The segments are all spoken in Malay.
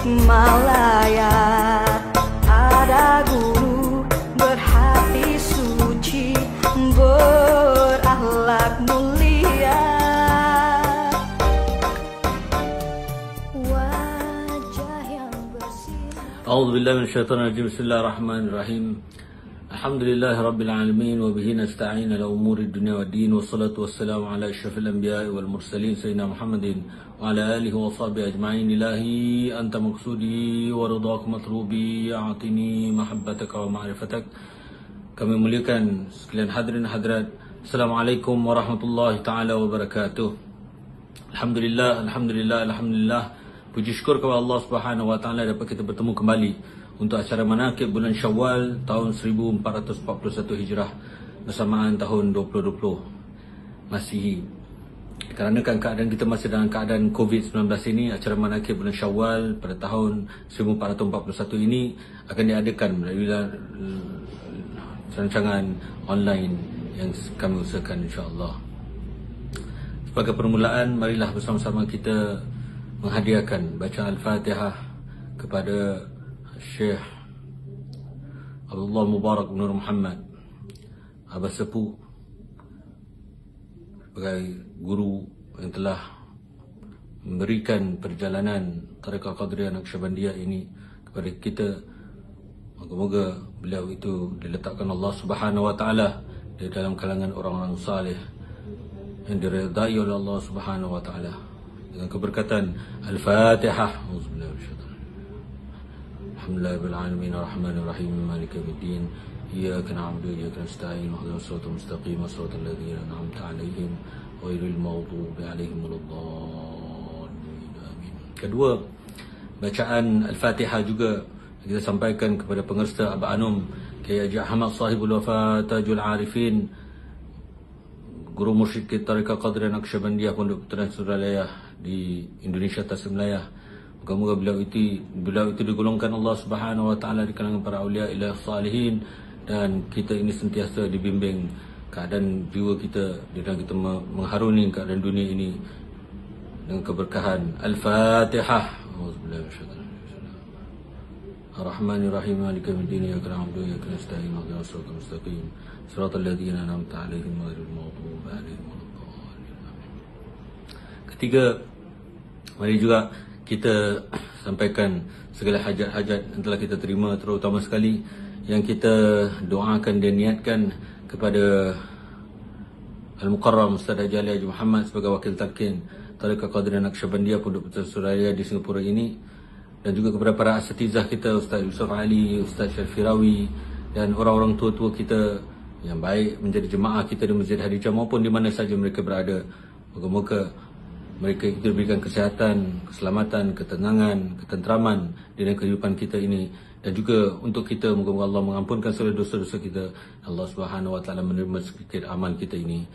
Malaya ada guru berhati suci, berakhlak mulia, wajah yang bersinar. A'udzubillahi minasyaitonirrajim. Bismillahirrahmanirrahim. Alhamdulillahi rabbil alamin wa bihi nasta'in ala umuri dunya waddin, wassalatu wassalamu ala asyrafil anbiya'i wal mursalin sayyidina Muhammadin wa ala alihi wa sahbihi ajma'in. Ilahi anta maqsudi wa ridhaka matlubi, a'tini mahabbataka wa ma'rifatak. Kami muliakan sekalian hadirin hadirat. Assalamualaikum warahmatullahi taala wabarakatuh. Alhamdulillah. Puji syukur kepada Allah Subhanahu wa taala dapat kita bertemu kembali untuk acara manaqib bulan Syawal tahun 1441 Hijrah bersamaan tahun 2020 Masihi. Kerana keadaan kita masih dalam keadaan COVID-19 ini, acara manaqib bulan Syawal pada tahun 1441 ini akan diadakan melalui rancangan online yang kami usahakan, insya-Allah. Sebagai permulaan, marilah bersama-sama kita menghadiahkan bacaan Al-Fatihah kepada Syekh Abdullah Mubarak Nur Muhammad, Abah Sepuh, sebagai guru yang telah memberikan perjalanan Tariqah Qadiriyah Naqsyabandiyah ini kepada kita. Moga-moga beliau itu diletakkan Allah Subhanahu wa taala di dalam kalangan orang-orang saleh yang diridai oleh Allah Subhanahu wa taala dengan keberkatan Al-Fatihah. Alhamdulillahirabbil alamin arrahmanir rahim maliki yaumiddin iyyaka na'budu wa iyyaka nasta'in ihdinas siratal mustaqim siratal ladzina an'amta 'alaihim ghairil maghdubi 'alaihim waladdallin. Amin. Kedua, bacaan Al-Fatihah juga kita sampaikan kepada pengersta Abah Anum Kiai Haji Ahmad Sahibul Wafa Tajul Arifin, guru mursyid Tariqah Qadiriyah Naqsyabandiyah Pondok Pesantren Suralaya di Indonesia Tasikmalaya. Moga-moga beliau itu digolongkan Allah Subhanahu wa taala di kalangan para aulia ilah salihin, dan kita ini sentiasa dibimbing keadaan jiwa kita dan kita mengharuni keadaan dunia ini dengan keberkahan. Al-Fatihah. Ar-Rahmanir-Rahim maliki yaumiddin iyyaka na'budu wa iyyaka nasta'in ihdinas siratal mustaqim siratal ladzina an'amta 'alaihim ghairil maghdubi 'alaihim waladdallin. Ketiga, mari juga kita sampaikan segala hajat-hajat yang telah kita terima, terutama sekali yang kita doakan dan niatkan kepada Al-Mukarram Ustaz Haji Ali Haji Muhammad sebagai wakil talqin Tariqah Qadiriyah Naqsyabandiyah Pondok Pesantren Suralaya di Singapura ini, dan juga kepada para asatizah kita, Ustaz Yusuf Ali, Ustaz Syarifirawi, dan orang-orang tua-tua kita yang baik menjadi jemaah kita di Masjid Hadijah maupun di mana saja mereka berada. Moga-moga mereka kita diberikan kesihatan, keselamatan, ketenangan, ketenteraman di dalam kehidupan kita ini, dan juga untuk kita moga-moga Allah mengampunkan segala dosa-dosa kita. Allah Subhanahu wa taala menerima sedikit amal kita ini.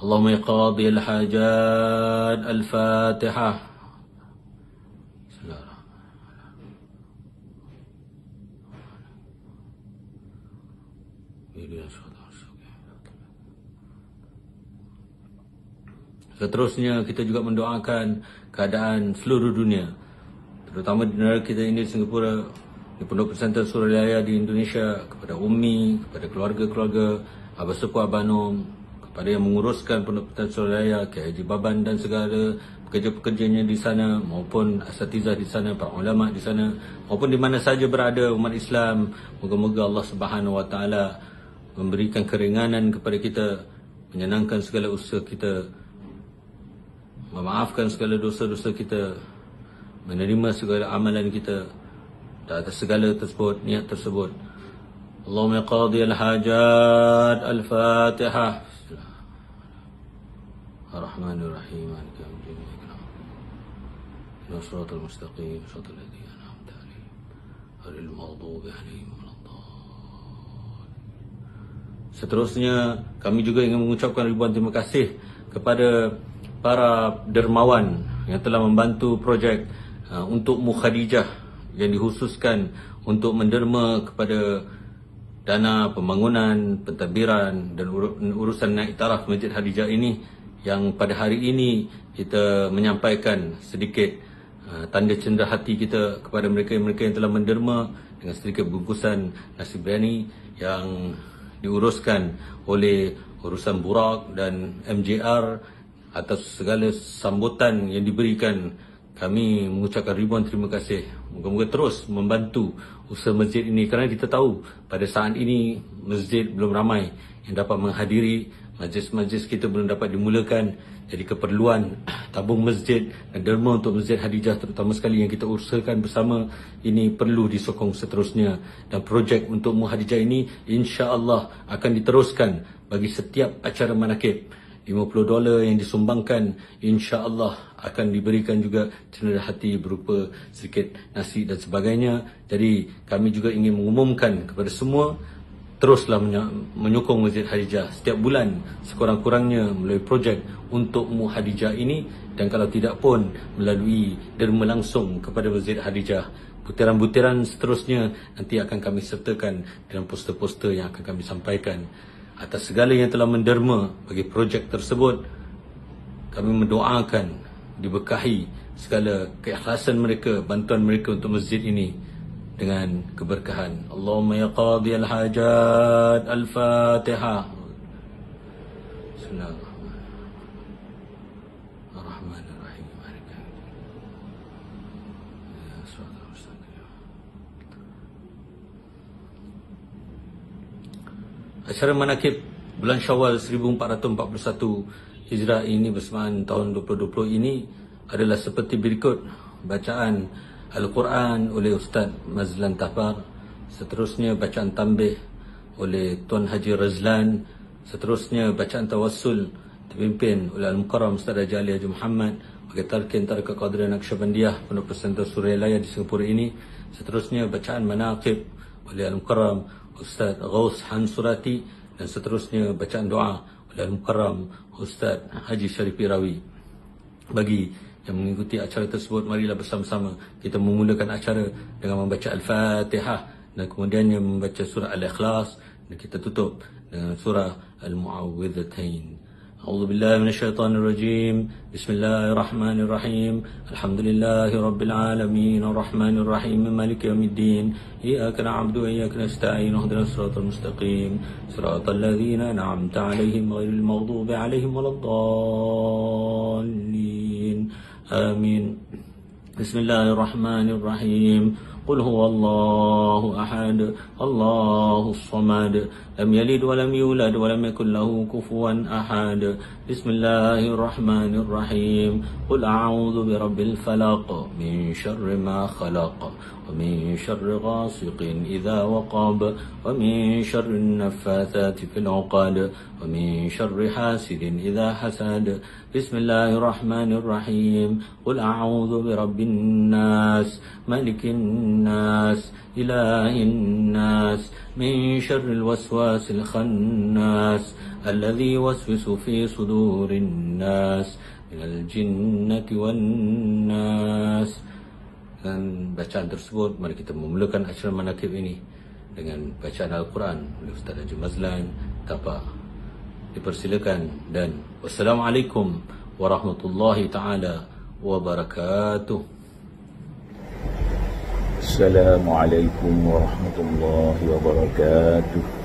Allahumma ya qadiyal hajat. Al-Fatihah. Seterusnya kita juga mendoakan keadaan seluruh dunia, terutama di negara kita ini di Singapura, di Pondok Pesantren Suralaya di Indonesia, kepada Umi, kepada keluarga-keluarga Abah Sepuh Abah Nom, kepada yang menguruskan Pondok Pesantren Suralaya, Kiai Haji Baban dan segala pekerja-pekerjanya di sana, maupun asatizah di sana, para ulama di sana, maupun di mana saja berada umat Islam. Moga-moga Allah Subhanahu wa taala memberikan keringanan kepada kita, menyenangkan segala usaha kita, memaafkan segala dosa-dosa kita, menerima segala amalan kita, dan atas segala tersebut, niat tersebut. Allahumma qadiyal hajat. Al-Fatihah. Ar-Rahmanir-Rahim maliki yaumiddin ihdinas siratal mustaqim siratal ladzina an'amta 'alaihim ghairil maghdubi 'alaihim waladdallin. Seterusnya, kami juga ingin mengucapkan ribuan terima kasih kepada para dermawan yang telah membantu projek untuk Mukhadijah yang dikhususkan untuk menderma kepada dana pembangunan, pentadbiran dan urusan naik taraf Masjid Hadijah ini, yang pada hari ini kita menyampaikan sedikit tanda cenderia hati kita kepada mereka-mereka yang telah menderma dengan sedikit bungkusan nasi biryani yang diuruskan oleh urusan Burak dan MJR. Atas segala sambutan yang diberikan, kami mengucapkan ribuan terima kasih. Moga-moga terus membantu usaha masjid ini, kerana kita tahu pada saat ini masjid belum ramai yang dapat menghadiri, majlis-majlis kita belum dapat dimulakan. Jadi keperluan tabung masjid dan derma untuk Masjid Khadijah terutama sekali yang kita usahakan bersama ini perlu disokong seterusnya. Dan projek untuk Khadijah ini insya-Allah akan diteruskan bagi setiap acara manakib. $50 yang disumbangkan insya-Allah akan diberikan juga cenderia hati berupa sedikit nasi dan sebagainya. Jadi kami juga ingin mengumumkan kepada semua, teruslah menyokong Masjid Khadijah setiap bulan sekurang-kurangnya melalui projek untuk Khadijah ini, dan kalau tidak pun melalui derma langsung kepada Masjid Khadijah. Butiran-butiran seterusnya nanti akan kami sertakan dalam poster-poster yang akan kami sampaikan. Atas segala yang telah menderma bagi projek tersebut, kami mendoakan diberkahi segala keikhlasan mereka, bantuan mereka untuk masjid ini dengan keberkahan. Allahumma ya qadhi al-hajat, al-Fatihah. Bismillahirrahmanirrahim. Acara manakib bulan Syawal 1441 Hijrah ini bersamaan tahun 2020 ini adalah seperti berikut: bacaan Al-Quran oleh Ustaz Mazlan Tahbar, seterusnya bacaan tambih oleh Tuan Haji Razlan, seterusnya bacaan tawassul dipimpin oleh Al-Mukarram Ustaz Raja Ali Haji Muhammad bagi Talqin Tariqah Qadiriyah Naqsyabandiyah Pondok Pesantren Suria Laya di Singapura ini, seterusnya bacaan manaqib oleh Al-Mukarram Ustaz Ghaus Han Surati, dan seterusnya bacaan doa oleh Al-Mukarram Ustaz Haji Syarif Rawi. Bagi yang mengikuti acara tersebut, marilah bersama-sama kita memulakan acara dengan membaca Al-Fatihah dan kemudiannya membaca surah Al-Ikhlas, dan kita tutup dengan surah Al-Mu'awwidhatain. A'udzu billahi minasyaitonir rajim. Bismillahirrahmanirrahim. Alhamdulillahi rabbil alamin, arrahmanir rahim, maliki yaumiddin. Iyyaka na'budu wa iyyaka nasta'in. Ihdinas siratal mustaqim. Siratal ladzina an'amta 'alaihim ghairil maghdubi 'alaihim waladdallin. Amin. Bismillahirrahmanirrahim. قل هو الله أحد الله الصمد لم يلد ولم يولد ولم يكن له كفوا أحد بسم الله الرحمن الرحيم قل أعوذ برب الفلق من شر ما خلق ومن شر غاسق إذا وقب ومن شر النفاثات في العقد ومن شر حاسد إذا حسد بسم الله الرحمن الرحيم قل أعوذ برب الناس ملك الناس إله الناس من شر الوسواس الخناس الذي يوسوس في صدور الناس من الجنة والناس. Dengan bacaan tersebut, mari kita memulakan acara manakib ini dengan bacaan Al-Quran oleh Ustaz Haji Mazlan Tahbar. Dipersilakan, dan wassalamualaikum warahmatullahi taala wabarakatuh. Assalamualaikum warahmatullahi wabarakatuh.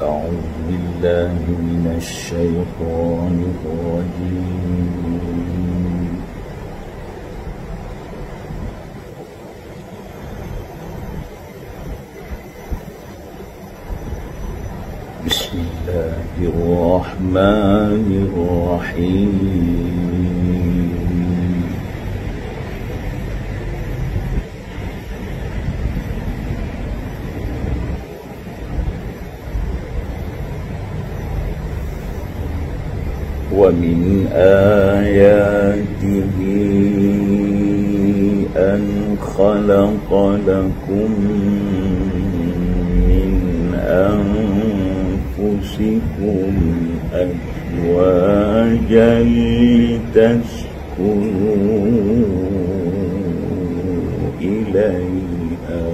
أعوذ بالله من الشيطان الرجيم. بسم الله الرحمن الرحيم. ومن آياته أن خلق لكم من أنفسكم أزواجا لتسكنوا إليها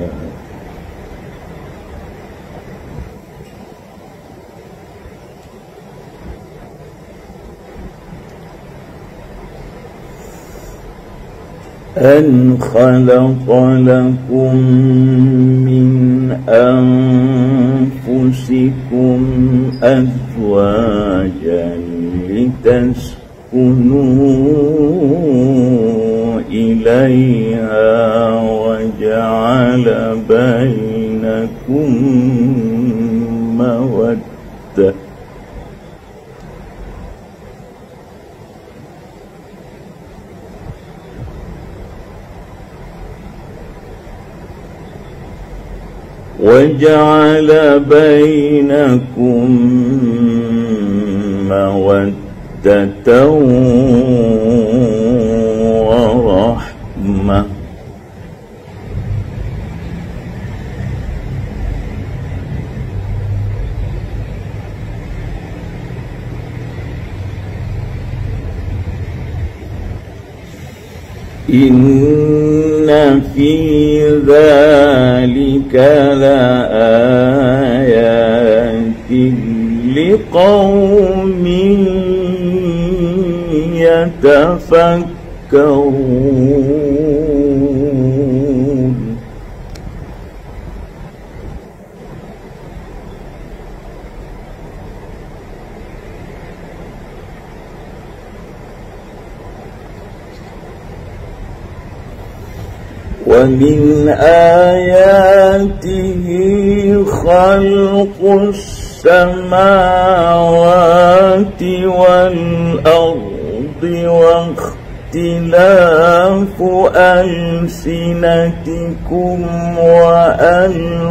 أن خلق لكم من أنفسكم أزواجا لتسكنوا إليها وجعل بينكم مودة ورحمة إن في ذلك لآيات لقوم يتفكرون ومن آياته خلق السماوات والأرض واختلاف ألسنتكم وألوانكم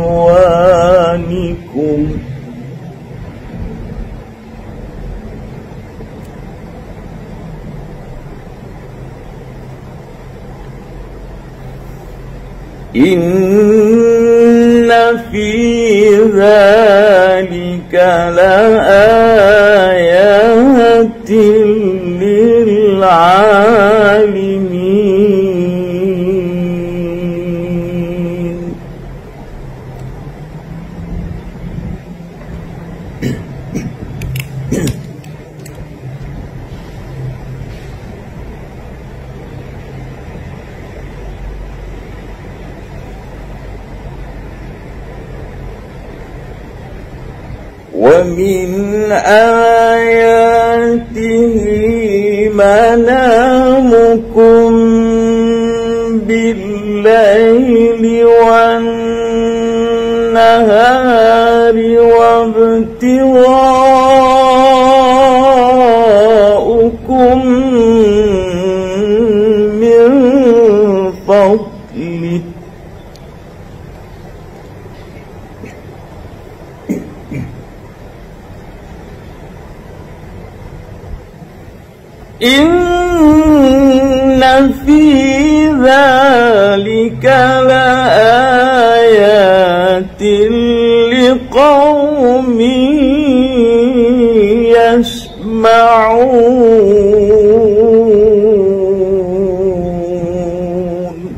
إن في ذلك لآيات للعالمين ومن آياته منامكم بالليل والنهار وابتغاؤكم من فضله إن في ذلك لآيات لقوم يسمعون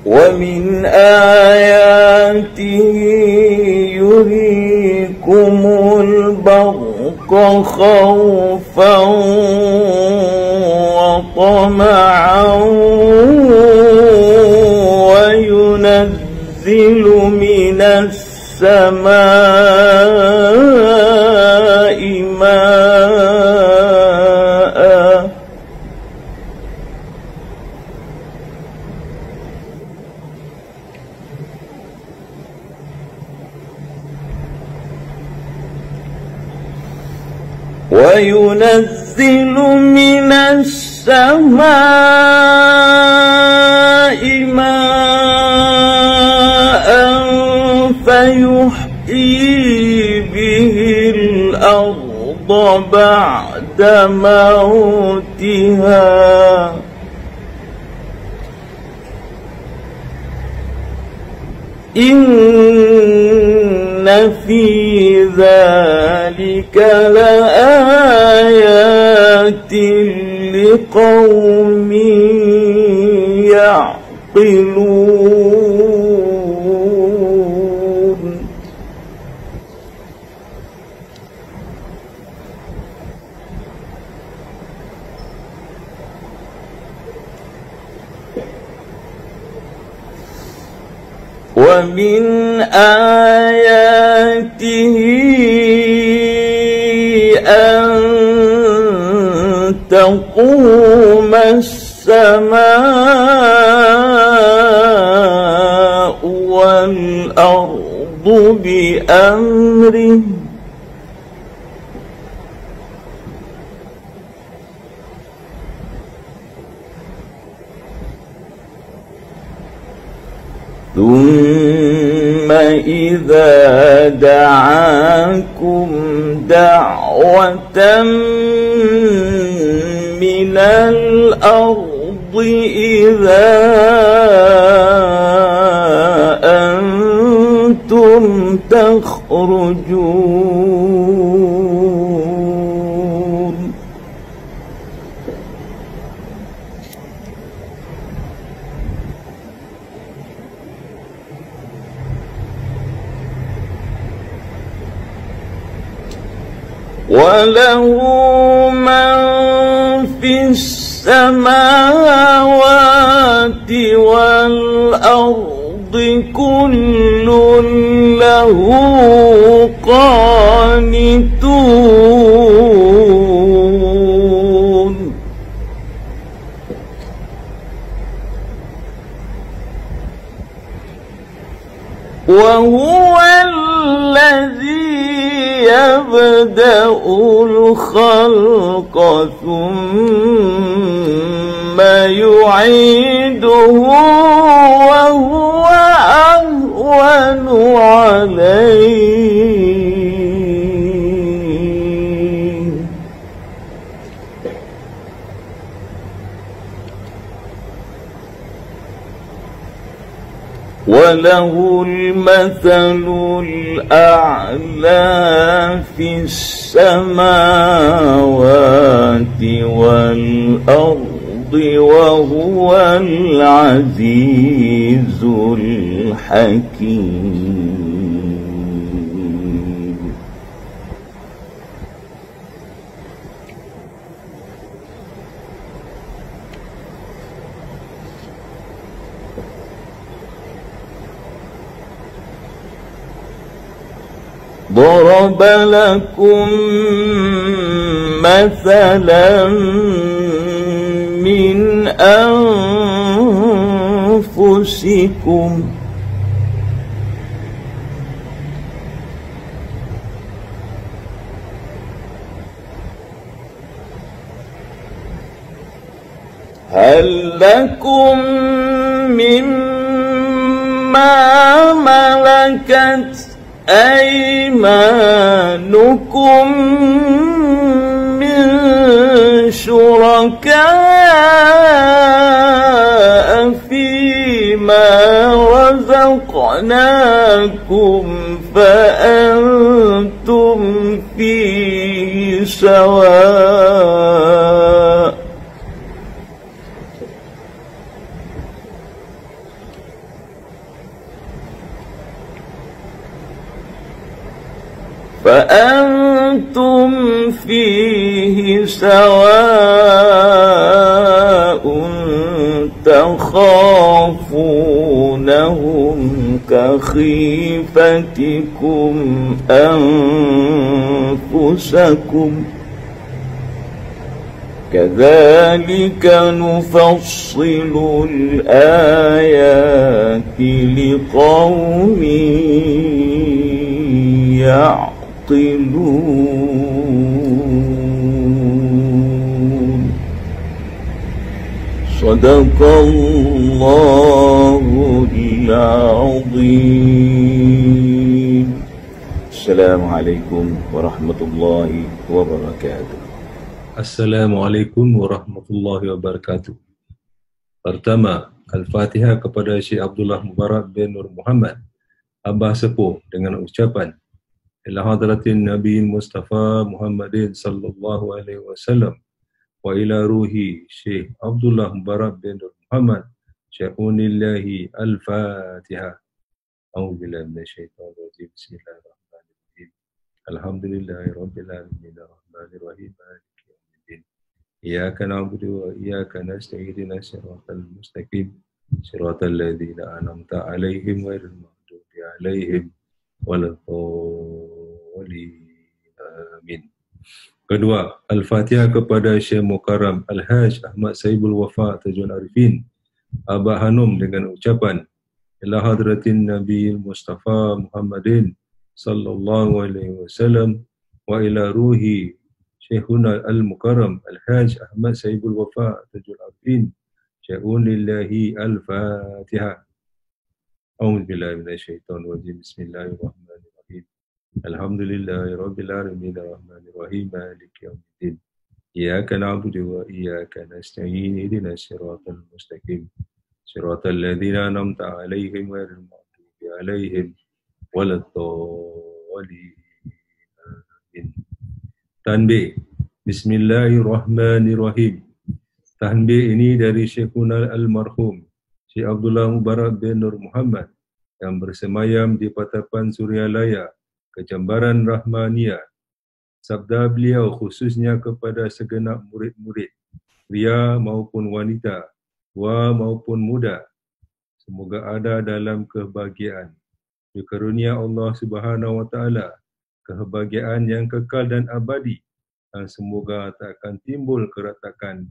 ومن آياته يريكم البرق خوفا وطمعا وينزل من السماء ماء وينزل من السماء ماء فيحيي به الأرض بعد موتها إن في ذلك لآيات لقوم يعقلون ومن آياته أن تقوم السماء والأرض بأمره ثم إذا دعاكم دعوة من الأرض إذا أنتم تخرجون وله من في السماوات والأرض كل له قانتون وهو الذي يبدأ الخلق ثم يعيده وهو أهون عليه وله المثل الأعلى في السماوات والأرض وهو العزيز الحكيم ضرب لكم مثلا من أنفسكم هل لكم مما ملكت أيمانكم من شركاء فيما رزقناكم فأنتم فيه سواء تخافونهم كخيفتكم أنفسكم كذلك نفصل الآيات لقوم يعقلون صدق الله العظيم. Assalamualaikum warahmatullahi wabarakatuh. Assalamualaikum warahmatullahi wabarakatuh. Pertama, Al-Fatihah kepada Syekh Abdullah Mubarak bin Nur Muhammad, Abah Sepuh, dengan ucapan ila hadratin Nabi Mustafa Muhammadin sallallahu alaihi wasallam wa ila ruhi Syekh Abdullah Mubarak bin Muhammad Syaikhunillahi Al-Fatihah. A'udzubillahi minasyaitonir rajim. Bismillahirrahmanirrahim. Alhamdulillahirabbil alamin arrahmanir rahim maliki yaumiddin. Iyyaka na'budu wa iyyaka nasta'in ihdinas siratal mustaqim siratal ladzina an'amta 'alaihim ghairil maghdubi 'alaihim waladdallin. Amin. Kedua, Al-Fatihah kepada Syekh Mukarram Al-Hajj Ahmad Saibul Wafa Tajul Arifin Abah Hanum dengan ucapan ila hadratin Nabi Mustafa Muhammadin sallallahu alaihi wasallam wa ila ruhi Syekhuna Al-Mukarram Al-Hajj Ahmad Saibul Wafa Tajul Arifin Syaikhunillahi Al-Fatihah. A'udzubillahi minasyaitonir rajim. Bismillahirrahmanirrahim. Alhamdulillahirabbil alamin arrahmanir rahim maliki yaumiddin. Iyyaka na'budu wa iyyaka nasta'in ihdinas siratal mustaqim siratal ladzina an'amta 'alaihim ghairil maghdubi 'alaihim waladdallin. Amin. Tanbih. Bismillahirrahmanirrahim. Tanbih ini dari Syekhuna Almarhum Syekh Abdullah Mubarak bin Nur Muhammad yang bersemayam di Patapan Suryalaya, Kecambaran Rahmaniyah. Sabda beliau khususnya kepada segenap murid-murid, pria maupun wanita, tua maupun muda. Semoga ada dalam kebahagiaan. Dikarunia Allah Subhanahu wa taala kebahagiaan yang kekal dan abadi, dan semoga tak akan timbul keretakan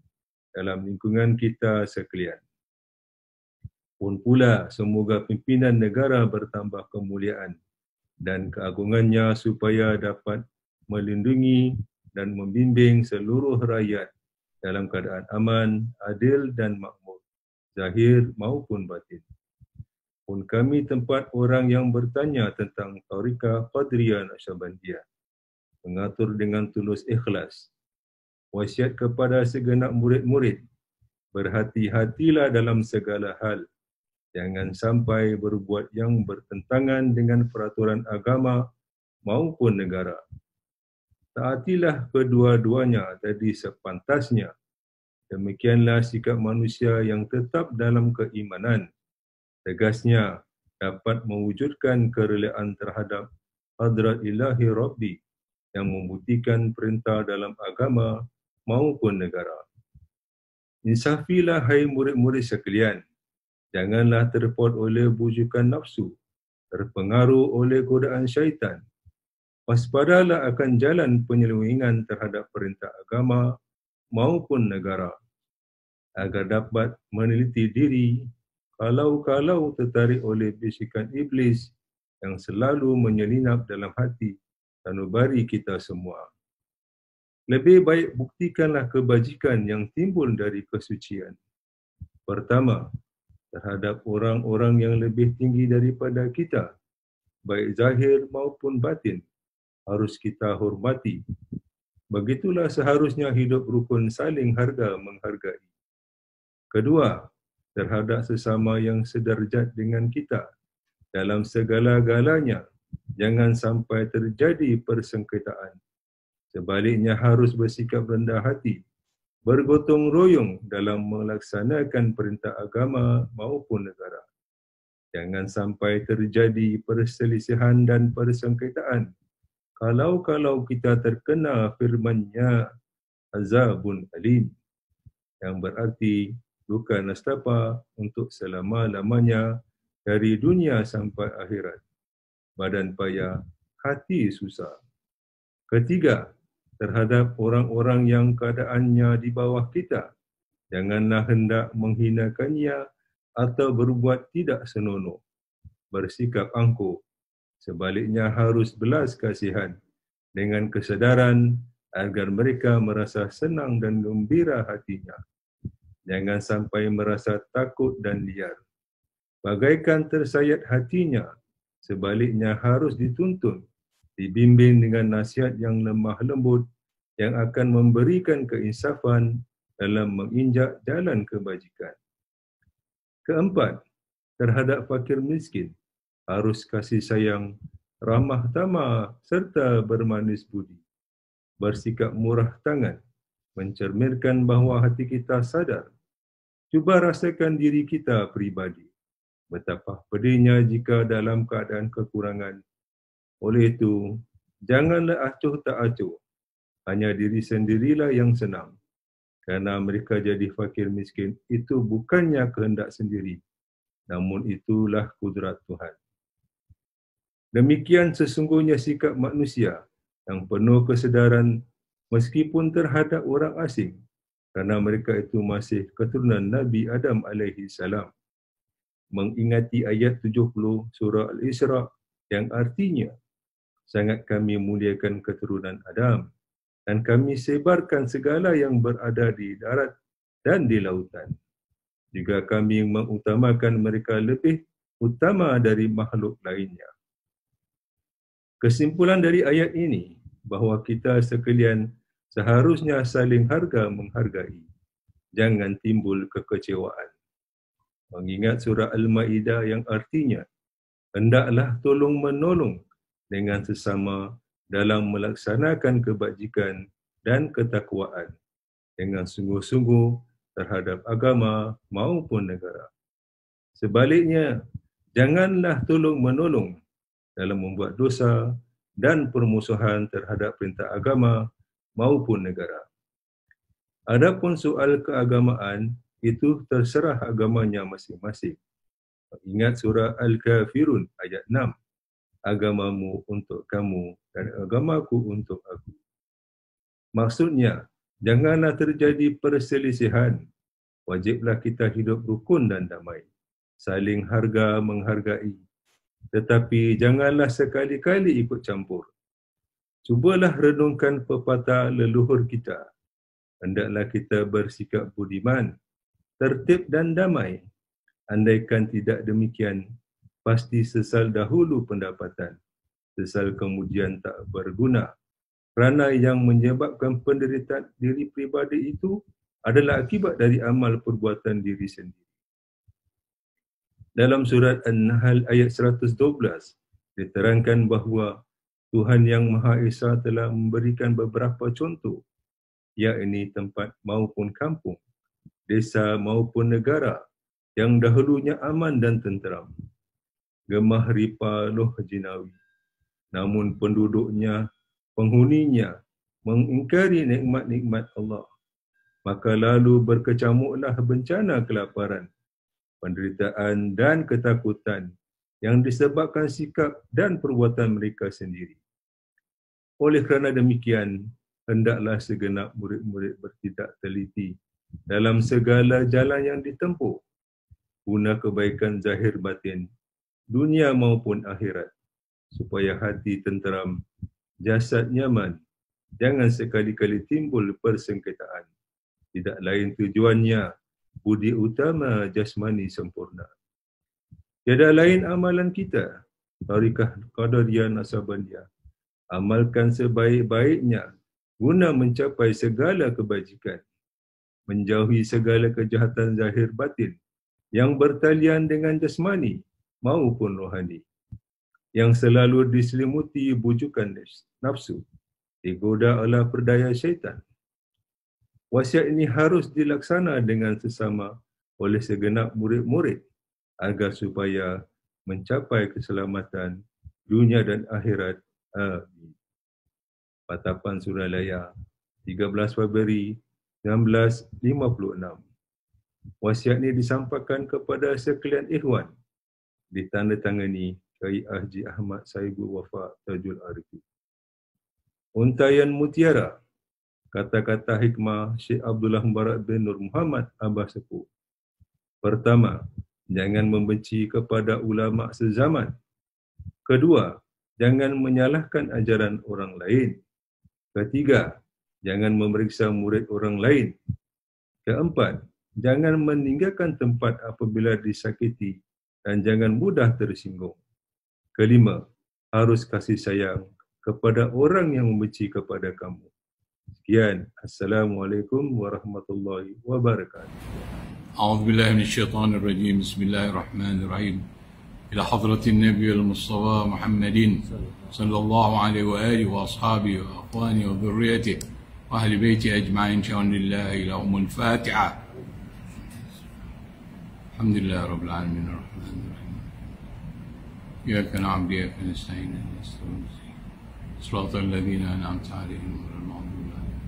dalam lingkungan kita sekalian. Pun pula semoga pimpinan negara bertambah kemuliaan dan keagungannya supaya dapat melindungi dan membimbing seluruh rakyat dalam keadaan aman, adil dan makmur, zahir maupun batin. Pun kami tempat orang yang bertanya tentang Tariqah Qadiriyah Naqsyabandiyah, mengatur dengan tulus ikhlas, wasiat kepada segenap murid-murid, berhati-hatilah dalam segala hal, jangan sampai berbuat yang bertentangan dengan peraturan agama maupun negara. Taatilah kedua-duanya tadi sepantasnya. Demikianlah sikap manusia yang tetap dalam keimanan. Tegasnya dapat mewujudkan kerelaan terhadap hadrat ilahi Rabbi yang membuktikan perintah dalam agama maupun negara. Insafilah hai murid-murid sekalian. Janganlah terpot oleh bujukan nafsu, terpengaruh oleh godaan syaitan. Waspadalah akan jalan penyelewengan terhadap perintah agama maupun negara, agar dapat meneliti diri kalau-kalau tertarik oleh bisikan iblis yang selalu menyelinap dalam hati sanubari kita semua. Lebih baik buktikanlah kebajikan yang timbul dari kesucian. Pertama, terhadap orang-orang yang lebih tinggi daripada kita, baik zahir maupun batin, harus kita hormati. Begitulah seharusnya hidup rukun saling harga menghargai. Kedua, terhadap sesama yang sederajat dengan kita, dalam segala-galanya, jangan sampai terjadi persengketaan. Sebaliknya harus bersikap rendah hati, bergotong royong dalam melaksanakan perintah agama maupun negara. Jangan sampai terjadi perselisihan dan persengketaan. Kalau kita terkena firman-Nya azabun alim, yang berarti duka nestapa untuk selama-lamanya dari dunia sampai akhirat. Badan payah, hati susah. Ketiga, terhadap orang-orang yang keadaannya di bawah kita, janganlah hendak menghinakannya atau berbuat tidak senonoh, bersikap angkuh. Sebaliknya harus belas kasihan dengan kesedaran agar mereka merasa senang dan gembira hatinya. Jangan sampai merasa takut dan liar, bagaikan tersayat hatinya. Sebaliknya harus dituntun, dibimbing dengan nasihat yang lemah lembut yang akan memberikan keinsafan dalam menginjak jalan kebajikan. Keempat, terhadap fakir miskin, harus kasih sayang, ramah tamah serta bermanis budi, bersikap murah tangan, mencerminkan bahawa hati kita sadar. Cuba rasakan diri kita pribadi. Betapa pedihnya jika dalam keadaan kekurangan. Oleh itu, janganlah acuh tak acuh. Hanya diri sendirilah yang senang. Kerana mereka jadi fakir miskin, itu bukannya kehendak sendiri. Namun itulah kudrat Tuhan. Demikian sesungguhnya sikap manusia yang penuh kesedaran meskipun terhadap orang asing, kerana mereka itu masih keturunan Nabi Adam alaihi salam. Mengingati ayat 70 surah Al-Isra yang artinya, sangat kami muliakan keturunan Adam dan kami sebarkan segala yang berada di darat dan di lautan. Juga kami mengutamakan mereka lebih utama dari makhluk lainnya. Kesimpulan dari ayat ini bahawa kita sekalian seharusnya saling harga menghargai. Jangan timbul kekecewaan. Mengingat surah Al-Ma'idah yang artinya, hendaklah tolong menolong dengan sesama dalam melaksanakan kebajikan dan ketakwaan dengan sungguh-sungguh terhadap agama maupun negara. Sebaliknya, janganlah tolong menolong dalam membuat dosa dan permusuhan terhadap perintah agama maupun negara. Adapun soal keagamaan, itu terserah agamanya masing-masing. Ingat surah Al-Kafirun ayat 6. Agamamu untuk kamu dan agamaku untuk aku. Maksudnya, janganlah terjadi perselisihan. Wajiblah kita hidup rukun dan damai. Saling harga menghargai. Tetapi janganlah sekali-kali ikut campur. Cubalah renungkan pepatah leluhur kita. Hendaklah kita bersikap budiman, tertib dan damai. Andaikan tidak demikian, pasti sesal dahulu pendapatan, sesal kemudian tak berguna. Kerana yang menyebabkan penderitaan diri pribadi itu adalah akibat dari amal perbuatan diri sendiri. Dalam surat An-Nahl ayat 112, diterangkan bahawa Tuhan Yang Maha Esa telah memberikan beberapa contoh, yakni tempat maupun kampung, desa maupun negara yang dahulunya aman dan tenteram, gemah ripa loh jinawi. Namun penduduknya, penghuninya mengingkari nikmat-nikmat Allah. Maka lalu berkecamuklah bencana kelaparan, penderitaan dan ketakutan yang disebabkan sikap dan perbuatan mereka sendiri. Oleh kerana demikian, hendaklah segenap murid-murid bertindak teliti dalam segala jalan yang ditempuh, guna kebaikan zahir batin, dunia maupun akhirat, supaya hati tenteram, jasad nyaman, jangan sekali-kali timbul persengketaan. Tidak lain tujuannya, budi utama jasmani sempurna. Tiada lain amalan kita, tarikah Qadariyah Nasabaniyah, amalkan sebaik-baiknya, guna mencapai segala kebajikan, menjauhi segala kejahatan zahir batin yang bertalian dengan jasmani maupun rohani, yang selalu diselimuti bujukan nafsu, digoda oleh perdaya syaitan. Wasiat ini harus dilaksana dengan sesama oleh segenap murid-murid agar supaya mencapai keselamatan dunia dan akhirat. Amin. Patapan Suralaya 13 Februari 1956. Wasiat ini disampaikan kepada sekalian ikhwan, ditandatangani Kiai Haji Ahmad Saibul Wafa Tajul Arifin. Untaian mutiara, kata-kata hikmah Syekh Abdullah Mubarak bin Nur Muhammad Abah Sepuh. Pertama, jangan membenci kepada ulama sezaman. Kedua, jangan menyalahkan ajaran orang lain. Ketiga, jangan memeriksa murid orang lain. Keempat, jangan meninggalkan tempat apabila disakiti dan jangan mudah tersinggung. Kelima, harus kasih sayang kepada orang yang membenci kepada kamu. Sekian. Assalamualaikum warahmatullahi wabarakatuh. أعوذ بالله من الشيطان الرجيم بسم الله الرحمن الرحيم إلى حضرة النبي المصطفى محمد صلى الله عليه وآله وأصحابه وأخوانه وذريته وأهل بيته أجمعين شأن لله لهم الفاتحة. الحمد لله رب العالمين الرحمن الرحيم إياك نعبد وإياك نستعين صراط الذين أنعمت عليهم غير المغضوب عليهم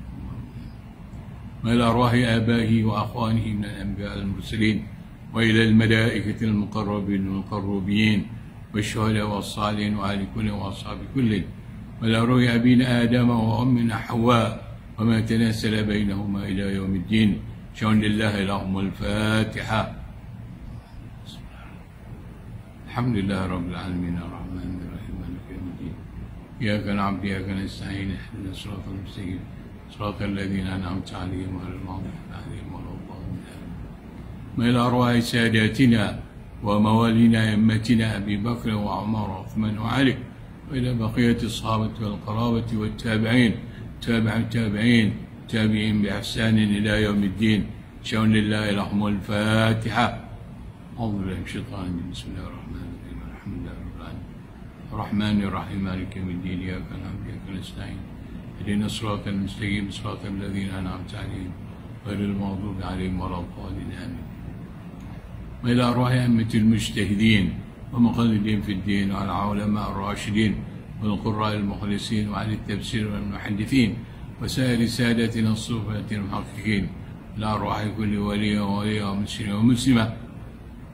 وإلى أرواح آبائه وأخوانه من الأنبياء المرسلين وإلى الملائكة المقربين والمقربين والشهداء والصالحين وأهل كل وأصحاب كل وإلى أرواح أبينا آدم وأمنا حواء وما تناسل بينهما إلى يوم الدين شأن لله لهم الفاتحة. الحمد لله رب العالمين الرحمن الرحيم مالك يوم الدين إياك نعبد وإياك نستعين اهدنا الصراط المستقيم صراط الذين أنعمت عليهم غير المغضوب عليهم ولا الضالين. وإلى أرواح ساداتنا وموالينا أئمتنا أبي بكر وعمر وعثمان وعلي وإلى بقية الصحابة والقرابة والتابعين تابع التابعين تابعين بإحسان إلى يوم الدين شأن لله لهم الفاتحة. أعوذ بالله من الشيطان الرجيم بسم الله الرحمن الرحيم الحمد لله رب العالمين الرحمن الرحيم مالك يوم الدين إياك نعبد وإياك نستعين اهدنا الصراط المستقيم صراط الذين أنعمت عليهم غير المغضوب عليهم ولا الضالين آمين. وإلى أرواح أئمة المجتهدين ومقلدين في الدين وعلى العلماء الراشدين والقراء المخلصين وعلى التفسير والمحدثين وسائر سادتنا الصوفية المحققين إلى أرواح كل ولي وولي ومسلم ومسلمة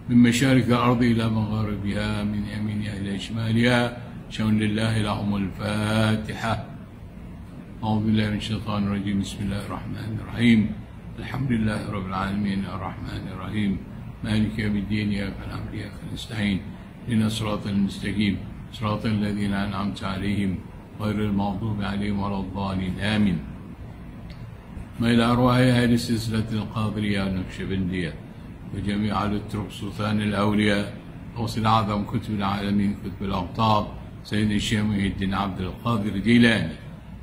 من مشارق الأرض إلى مغاربها من يمينها إلى شمالها شأن لله لهم الفاتحة. أعوذ بالله من الشيطان الرجيم بسم الله الرحمن الرحيم الحمد لله رب العالمين الرحمن الرحيم مالك يوم الدين إياك نعبد وإياك نستعين اهدنا الصراط المستقيم صراط الذين أنعمت عليهم غير المغضوب عليهم ولا الضالين آمين. ما إلى أرواح أهل سلسلة القادرية النقشبندية وجميع آل الترك سلطان الأولياء غوث الأعظم كتب العالمين كتب الأقطاب سيد الشيخ محي الدين عبد القادر الجيلاني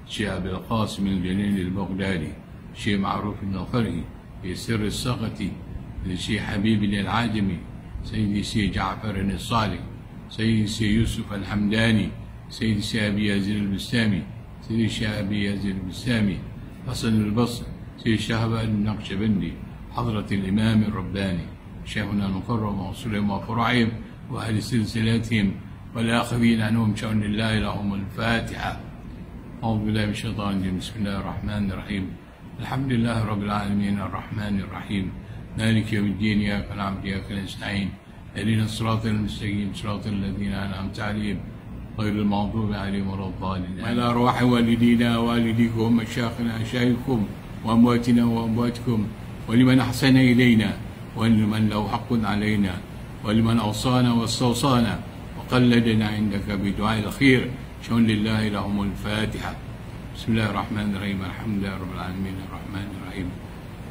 الشيخ أبي القاسم الجليل البغدادي الشيخ معروف النخري في سر السقطي الشيخ حبيب العاجمي سيد الشيخ جعفر الصالح سيد الشيخ يوسف الحمداني سيد الشيخ أبي يزيد البستامي سيد الشيخ أبي يزيد البستامي حسن البصري سيد الشهباء النقشبندي حضرة الإمام الرباني شيخنا المكرم وصولهم وفرعهم وأهل سلسلاتهم والآخرين عنهم شأن الله لهم الفاتحة. أعوذ بالله من الشيطان الرجيم بسم الله الرحمن الرحيم الحمد لله رب العالمين الرحمن الرحيم مالك يوم الدين إياك نعبد وإياك نستعين اهدنا الصراط المستقيم صراط الذين أنعمت عليهم غير المغضوب عليهم ولا الضالين. وإلى أرواح والدينا ووالديكم ومشايخنا ومشايخكم وأمواتنا وأمواتكم ولمن أحسن إلينا ولمن له حق علينا ولمن أوصانا واستوصانا وقلدنا عندك بدعاء الخير شأن لله لهم الفاتحة. بسم الله الرحمن الرحيم الحمد لله رب العالمين الرحمن الرحيم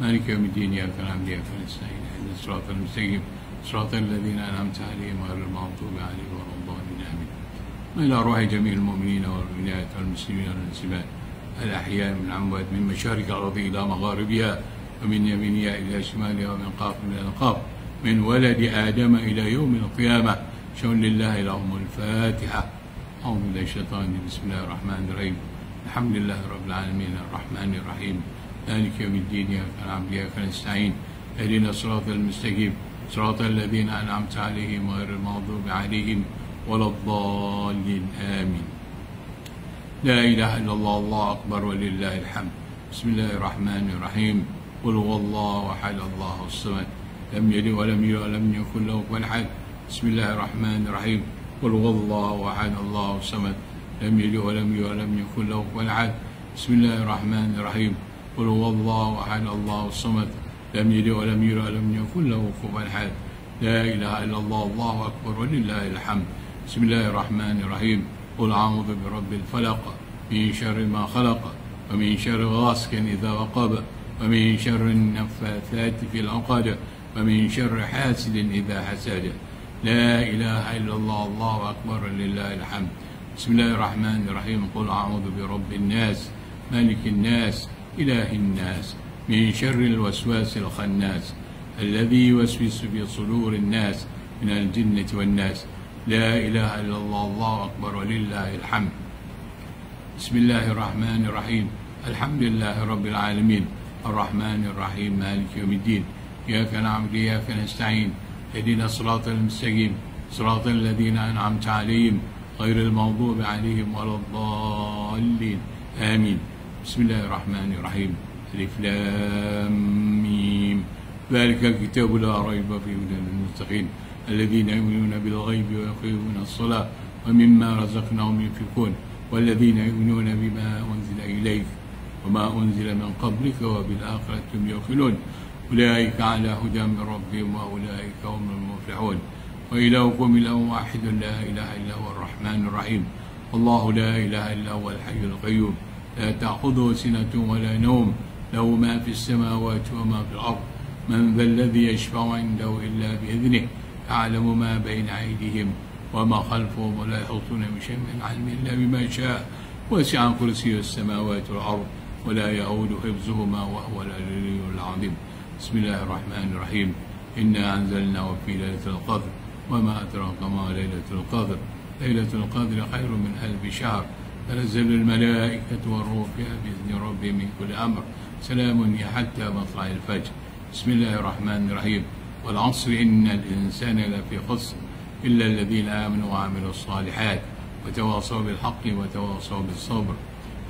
مالك يوم الدين إياك نعبد وإياك نستعين اهدنا الصراط المستقيم صراط الذين أنعمت عليهم غير المغضوب عليهم ولا الضالين آمين. وإلى أرواح جميع المؤمنين والمؤمنات والمسلمين والمسلمات الأحياء من الأموات من مشارق الأرض إلى مغاربها ومن يمينها إلى شمالها ومن قاف إلى قاف من ولد آدم إلى يوم القيامة شأن لله لهم الفاتحة. أعوذ بالله من الشيطان الرجيم بسم الله الرحمن الرحيم الحمد لله رب العالمين الرحمن الرحيم مالك يوم الدين إياك نعبد وإياك نستعين اهدنا الصراط المستقيم صراط الذين أنعمت عليهم غير المغضوب عليهم ولا الضالين آمين. لا إله إلا الله الله أكبر ولله الحمد. بسم الله الرحمن الرحيم قل هو الله أحد الله الصمد لم يلد ولم يولد ولم يكن له كفوا أحد. بسم الله الرحمن الرحيم قل هو الله أحد الله الصمد لم يلد ولم يولد ولم يكن له كفوا أحد. بسم الله الرحمن الرحيم قل هو الله أحد الله الصمد لم يلد ولم يولد ولم يكن له كفوا أحد. لا إله إلا الله الله أكبر ولله الحمد. بسم الله الرحمن الرحيم قل أعوذ برب الفلق من شر ما خلق ومن شر غاسق إذا وقب ومن شر النفاثات في العقد ومن شر حاسد إذا حسد. لا إله إلا الله الله أكبر لله الحمد. بسم الله الرحمن الرحيم قل أعوذ برب الناس مالك الناس إله الناس من شر الوسواس الخناس الذي يوسوس في صدور الناس من الجنة والناس. لا إله إلا الله الله أكبر ولله الحمد. بسم الله الرحمن الرحيم الحمد لله رب العالمين الرحمن الرحيم مالك يوم الدين إياك نعبد وإياك نستعين اهدنا الصراط المستقيم صراط الذين أنعمت عليهم غير المغضوب عليهم ولا الضالين آمين. بسم الله الرحمن الرحيم. ألف لام ميم ذلك الكتاب لا ريب فيه هدى للمتقين الذين يؤمنون بالغيب ويقيمون الصلاة ومما رزقناهم ينفقون والذين يؤمنون بما أنزل إليك وما أنزل من قبلك وبالآخرة هم يوقنون أولئك على هدى من ربهم وأولئك هم المفلحون. وإلهكم إله واحد لا إله إلا هو الرحمن الرحيم الله لا إله إلا هو الحي القيوم لا تأخذه سنة ولا نوم له ما في السماوات وما في الأرض من ذا الذي يشفع عنده إلا بإذنه يعلم ما بين أيديهم وما خلفهم ولا يحيطون بشيء من علمه إلا بما شاء وسع كرسيه السماوات والأرض ولا يؤود حفظهما وهو العلي العظيم. بسم الله الرحمن الرحيم. إنا أنزلناه في ليلة القدر وما أدراك ما ليلة القدر ليلة القدر خير من 1000 شهر تنزل الملائكة والروح فيها بإذن ربهم من كل أمر سلام هي حتى مطلع الفجر. بسم الله الرحمن الرحيم. والعصر إن الإنسان لفي خسر إلا الذين آمنوا وعملوا الصالحات وتواصوا بالحق وتواصوا بالصبر.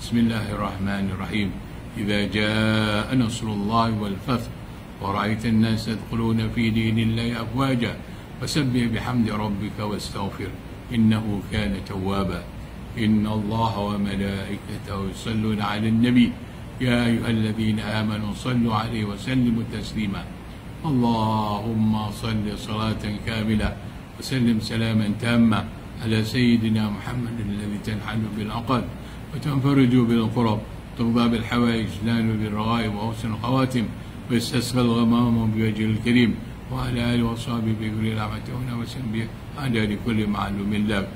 بسم الله الرحمن الرحيم. إذا جاء نصر الله والفتح ورأيت الناس يدخلون في دين الله أفواجا فسبح بحمد ربك واستغفر إنه كان توابا. إن الله وملائكته يصلون على النبي يا أيها الذين آمنوا صلوا عليه وسلموا تسليما. اللهم صل صلاة كاملة وسلم سلاما تاما على سيدنا محمد الذي تنحل بالعقد وتنفرج بالقرب تقضى بالحوائج تنال بالرغائب وحسن الخواتم ويستسقى الغمام بوجه الكريم وعلى آله وصحبه بكل رحمة ونوسم به على لكل معلوم لك.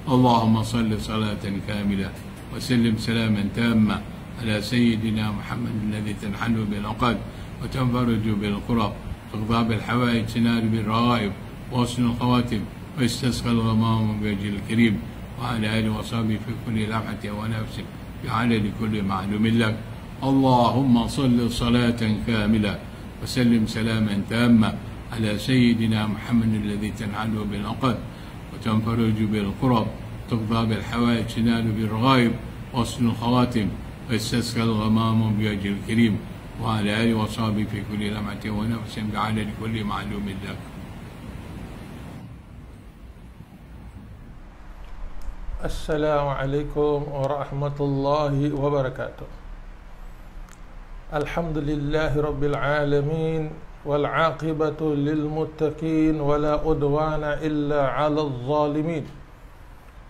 اللهم صل صلاة كاملة وسلم سلاما تاما على سيدنا محمد الذي تنحل بالعقد وتنفرج بالقرب تقضى بالحوائج تنال بالرغائب وحسن الخواتم ويستسقى الغمام بوجه الكريم وعلى آله وصحبه في كل لمحة ونفس بعدد كل معلوم لك. اللهم صل صلاة كاملة وسلم سلاما تاما على سيدنا محمد الذي تنحل بالعقد وتنفرج بالقرب تقضى بالحوائج تنال بالرغائب وحسن الخواتم ويستسقى الغمام بوجه الكريم وعلى آله وصحبه في كل لمحة ونفس بعدد كل معلوم لك. Assalamualaikum warahmatullahi wabarakatuh. Alhamdulillahi rabbil alamin wal aqibatu lil muttaqin wala udwana illa 'alal zalimin.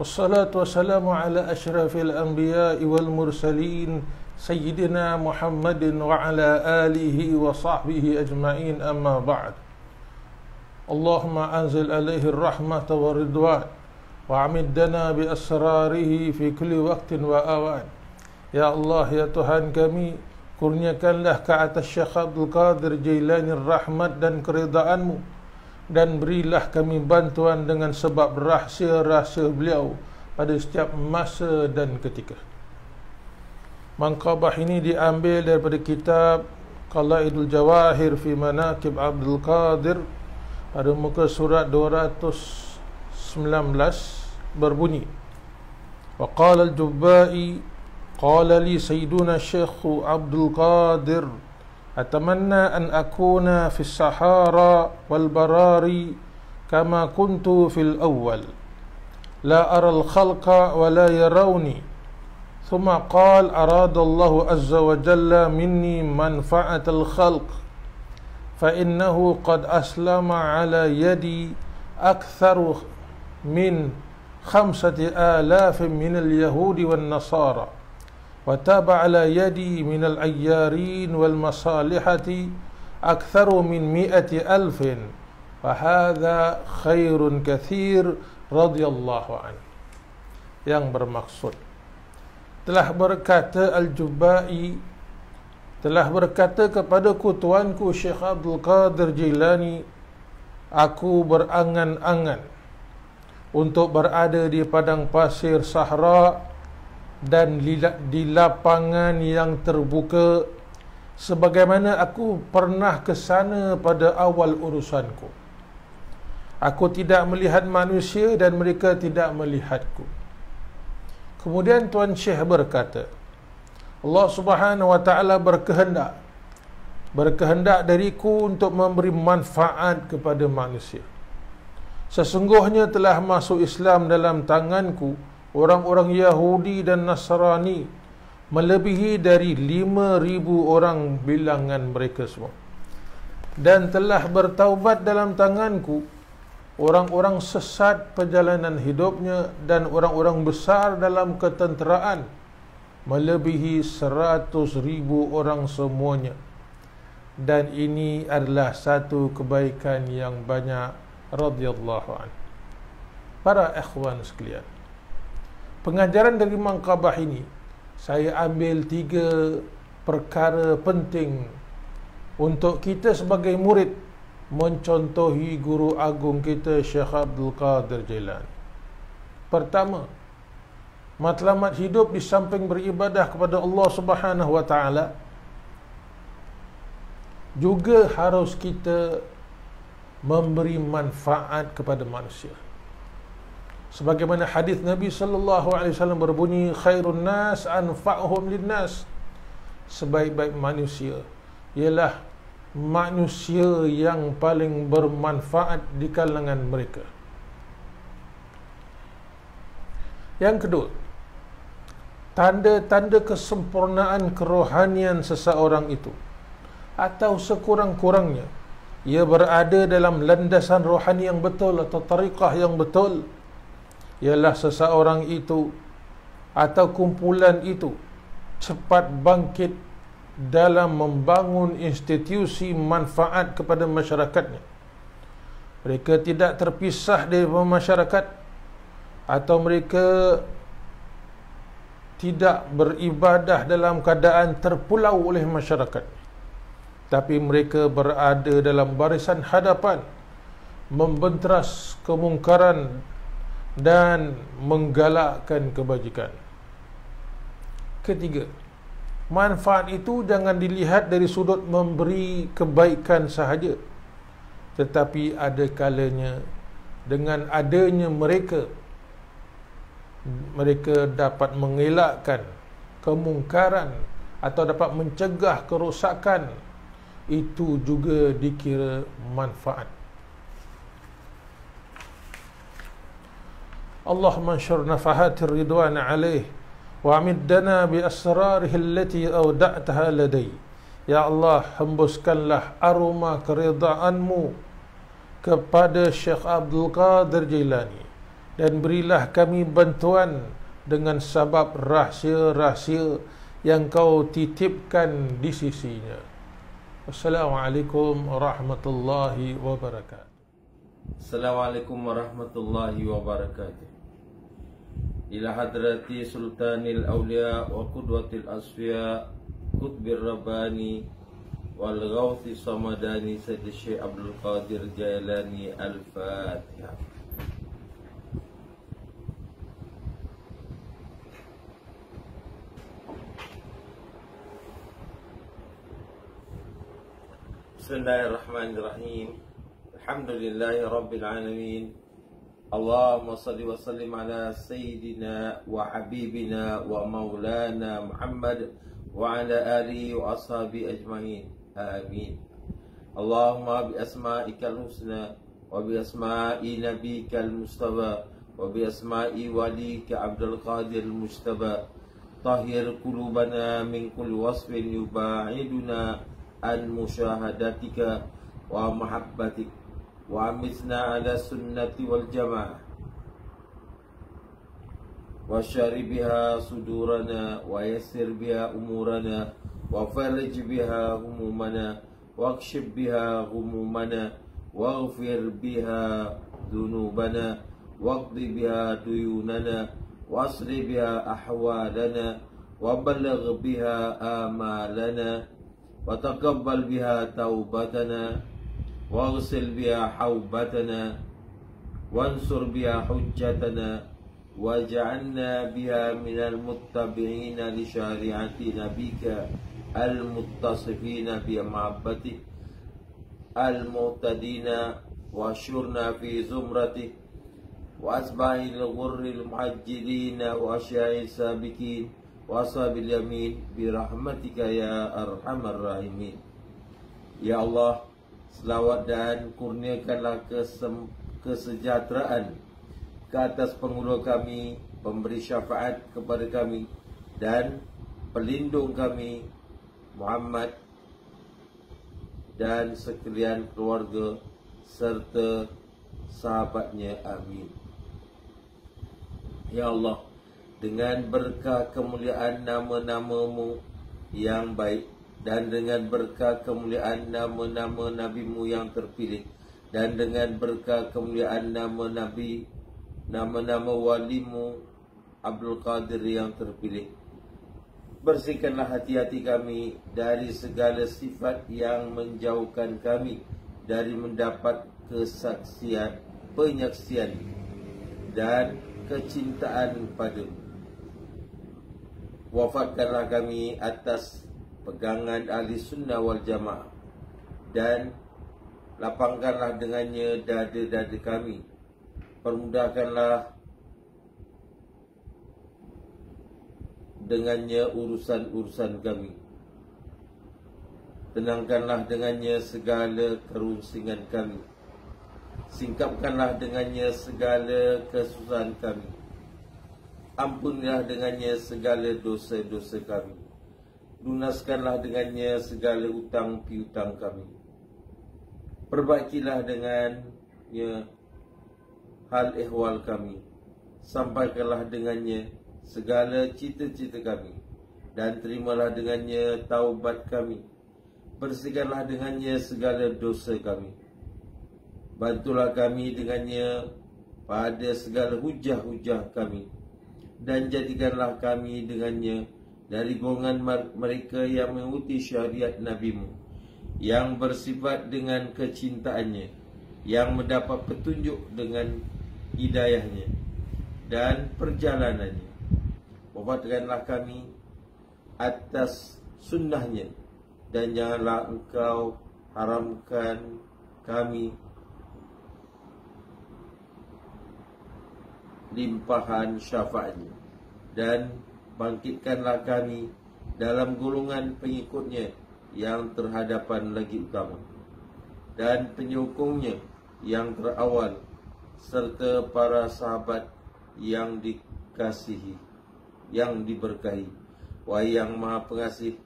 Wassalatu wassalamu ala asyrafil anbiya'i wal mursalin sayyidina Muhammadin wa ala alihi wa sahbihi ajma'in amma ba'd. Allahumma anzil alaihi rahmata wa ridwan wa'amiddana bi asrarihi fi kulli waqtin wa awan. Ya Allah, ya Tuhan kami, kurniakanlah ke atas Syekh Abdul Qadir Jailani rahmat dan keridaan-Mu, dan berilah kami bantuan dengan sebab rahsia-rahsia beliau pada setiap masa dan ketika. Manqabah ini diambil daripada kitab Qalaidul Jawahir fi Manaqib Abdul Qadir pada muka surat 219 berbunyi, wa qala al-Jubba'i qala li sayyiduna Syekh Abdul Qadir atamanna an akuna fi as-sahara wal barari kama kuntu fil awwal la ara al-khalqa wa la yarawni. Thumma qala arada Allah azza wa jalla minni manfa'at al-khalq fa innahu qad aslama ala yadi aktharu min 5,000 min al-yahudi wal nasara wa taba ala yadi min al-ayyarin wal masalihati aktharu min 100,000 fa hadha khairun kathir radhiyallahu an. Yang bermaksud, telah berkata Al-Jubba'i, telah berkata kepadaku tuanku Syekh Abdul Qadir Jailani, aku berangan-angan untuk berada di padang pasir Sahara dan di lapangan yang terbuka, sebagaimana aku pernah ke sana pada awal urusanku. Aku tidak melihat manusia dan mereka tidak melihatku. Kemudian Tuan Syekh berkata, Allah Subhanahu wa taala berkehendak dariku untuk memberi manfaat kepada manusia. Sesungguhnya telah masuk Islam dalam tanganku orang-orang Yahudi dan Nasrani melebihi dari 5,000 orang bilangan mereka semua. Dan telah bertaubat dalam tanganku orang-orang sesat perjalanan hidupnya dan orang-orang besar dalam ketenteraan melebihi 100,000 orang semuanya. Dan ini adalah satu kebaikan yang banyak radhiyallahu anhu. Para ikhwan sekalian, pengajaran dari Manqabah ini saya ambil 3 perkara penting untuk kita sebagai murid mencontohi guru agung kita Syekh Abdul Qadir Jailani. Pertama, matlamat hidup di samping beribadah kepada Allah Subhanahu wa taala juga harus kita memberi manfaat kepada manusia. Sebagaimana hadis Nabi sallallahu alaihi wasallam berbunyi, khairun nas anfa'uhum linnas. Sebaik-baik manusia ialah manusia yang paling bermanfaat di kalangan mereka. Yang kedua, tanda-tanda kesempurnaan kerohanian seseorang itu atau sekurang-kurangnya ia berada dalam landasan rohani yang betul atau tariqah yang betul, ialah seseorang itu atau kumpulan itu cepat bangkit dalam membangun institusi manfaat kepada masyarakatnya. Mereka tidak terpisah dari masyarakat, atau mereka tidak beribadah dalam keadaan terpulau oleh masyarakat, tapi mereka berada dalam barisan hadapan membenteras kemungkaran dan menggalakkan kebajikan. Ketiga, manfaat itu jangan dilihat dari sudut memberi kebaikan sahaja, tetapi ada kalanya dengan adanya mereka dapat mengelakkan kemungkaran atau dapat mencegah kerosakan. Itu juga dikira manfaat. Allahumma anshur nafahatir ridwan alaih wa amiddana bi asrarihi allati awda'taha ladai. Ya Allah, hembuskanlah aroma keridhaanmu kepada Syekh Abdul Qadir Jailani, dan berilah kami bantuan dengan sebab rahsia-rahsia yang kau titipkan di sisinya. Assalamualaikum warahmatullahi wabarakatuh. Assalamualaikum warahmatullahi wabarakatuh. Ila hadrati sultanil awliya wa qudwatil asfiya qutbir rabbani wal ghawthi samadani Sayyid Syekh Abdul Qadir Jailani. Al-Fatihah. Bismillahirrahmanirrahim. Alhamdulillahi rabbil alamin. Allahumma salli wa sallim ala sayyidina wa habibina wa maulana Muhammad wa ala alihi wa ashabi ajma'in. Amin. Allahumma bi asma'ikal husna wa bi asma'i nabiyyikal mustafa wa bi asma'i walika Abdul Qadir Mustafa tahhir qulubana min kulli wasfin yuba'iduna an musyahadatika wa mahabbatik wa amizna ala sunnati wal jamaah wa syari biha sudurana wa yassir biha umurana wa farij biha humumana wa akshib biha humumana wa ghfir biha dhunubana wa qdi biha duyunana wa asli biha ahwalana wa balagh biha amalana wa taqabbal biha taubatana waghsil biha haubatana wansur biha hujjatana waj'alna biha minal muttabi'ina li syari'ati nabika al-muttasifina bi mahabbatih al-muhtadina wa syurna fi zumratih wa asbahil ghurril muhajjilina wa asya'il sabiqin wa ashabil yamin bi rahmatika ya arhamar rahimin. Ya Allah, selawat dan kurniakanlah kesejahteraan ke atas penghulu kami, pemberi syafaat kepada kami dan pelindung kami Muhammad dan sekalian keluarga serta sahabatnya. Amin. Ya Allah, dengan berkah kemuliaan nama-nama-Mu yang baik dan dengan berkah kemuliaan nama-nama Nabi-Mu yang terpilih dan dengan berkah kemuliaan nama-nama wali-Mu Abdul Qadir yang terpilih, bersihkanlah hati-hati kami dari segala sifat yang menjauhkan kami dari mendapat penyaksian dan kecintaan padamu. Wafatkanlah kami atas pegangan ahli sunnah wal jamaah dan lapangkanlah dengannya dada-dada kami. Permudahkanlah dengannya urusan-urusan kami. Tenangkanlah dengannya segala kerusingan kami. Singkapkanlah dengannya segala kesusahan kami. Ampunilah dengannya segala dosa-dosa kami. Lunaskanlah dengannya segala hutang piutang kami. Perbaikilah dengannya hal ehwal kami. Sampaikanlah dengannya segala cita-cita kami. Dan terimalah dengannya taubat kami. Bersihkanlah dengannya segala dosa kami. Bantulah kami dengannya pada segala hujah-hujah kami. Dan jadikanlah kami dengannya dari golongan mereka yang mengikuti syariat Nabi-Mu, yang bersifat dengan kecintaannya, yang mendapat petunjuk dengan hidayahnya dan perjalanannya. Wafatkanlah kami atas sunnahnya dan janganlah Engkau haramkan kami limpahan syafaatnya, dan bangkitkanlah kami dalam golongan pengikutnya yang terhadapan lagi utama dan penyokongnya yang terawal serta para sahabat yang dikasihi, yang diberkahi. Wahai yang Maha Pengasih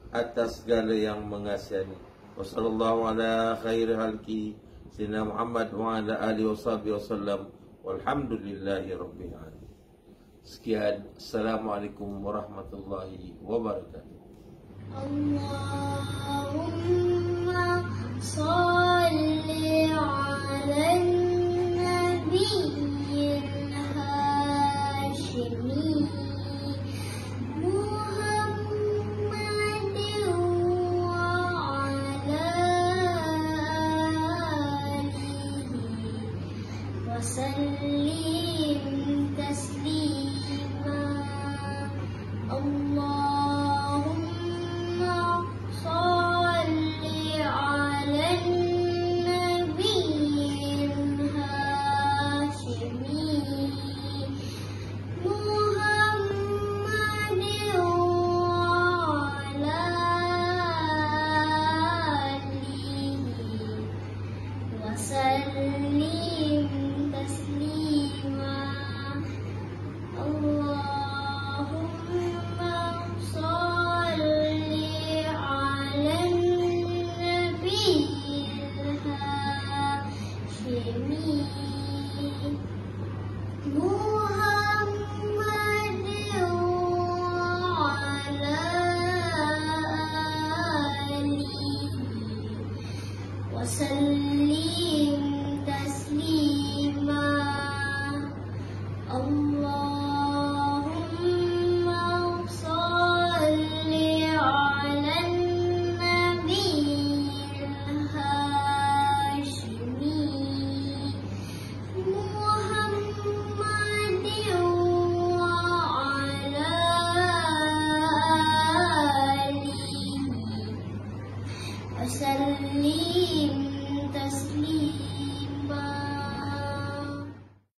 atas segala yang mengasihani. Wassallallahu ala khairi halki Sayyidina Muhammad wa ala alihi wasallam. Walhamdulillahi rabbil alamin. Sekian, assalamualaikum warahmatullahi wabarakatuh. Allahumma salli ala nabiyil hashimi Muhammadin wa ala alihi wa sallim taslima. Allahumma salli ala nabiyil وسلم تسليما